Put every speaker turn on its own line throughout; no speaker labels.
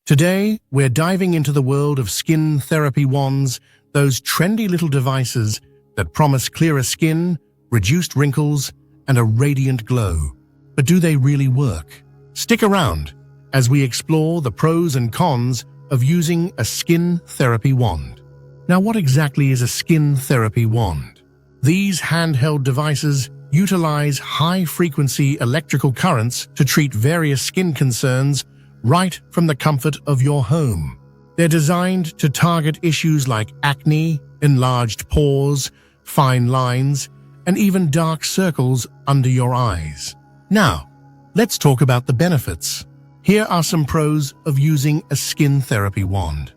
Today, we're diving into the world of skin therapy wands, those trendy little devices that promise clearer skin, reduced wrinkles, and a radiant glow. But do they really work? Stick around as we explore the pros and cons of using a skin therapy wand. Now, what exactly is a skin therapy wand? These handheld devices utilize high-frequency electrical currents to treat various skin concerns right from the comfort of your home. They're designed to target issues like acne, enlarged pores, fine lines, and even dark circles under your eyes. Now, let's talk about the benefits. Here are some pros of using a skin therapy wand.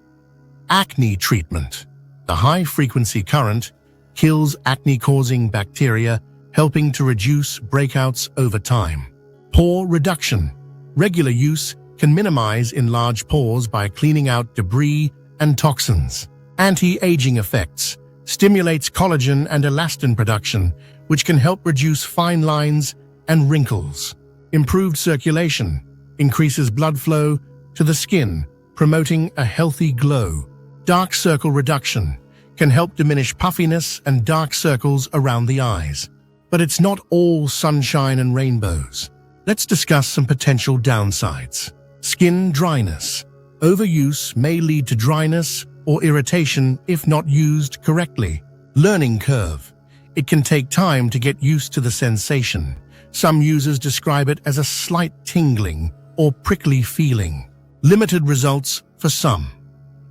Acne treatment. The high-frequency current kills acne-causing bacteria, helping to reduce breakouts over time. Pore reduction. Regular use can minimize enlarged pores by cleaning out debris and toxins. Anti-aging effects. Stimulates collagen and elastin production, which can help reduce fine lines and wrinkles. Improved circulation. Increases blood flow to the skin, promoting a healthy glow. Dark circle reduction. Can help diminish puffiness and dark circles around the eyes. But it's not all sunshine and rainbows. Let's discuss some potential downsides. Skin dryness. Overuse may lead to dryness or irritation if not used correctly. Learning curve. It can take time to get used to the sensation. Some users describe it as a slight tingling or prickly feeling. Limited results for some.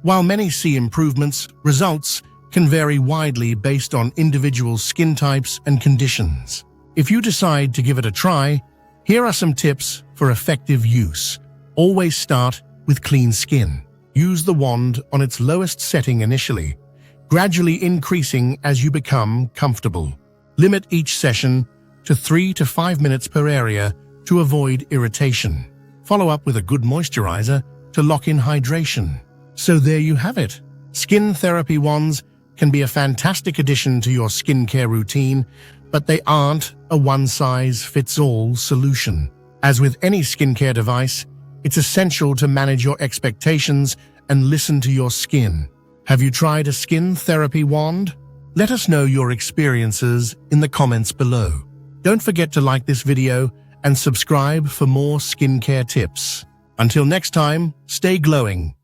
While many see improvements, results can vary widely based on individual skin types and conditions. If you decide to give it a try, here are some tips for effective use. Always start with clean skin. Use the wand on its lowest setting initially, gradually increasing as you become comfortable. Limit each session to 3 to 5 minutes per area to avoid irritation. Follow up with a good moisturizer to lock in hydration. So there you have it. Skin therapy wands can be a fantastic addition to your skincare routine, but they aren't a one-size-fits-all solution. As with any skincare device, it's essential to manage your expectations and listen to your skin. Have you tried a skin therapy wand? Let us know your experiences in the comments below. Don't forget to like this video and subscribe for more skincare tips. Until next time, stay glowing.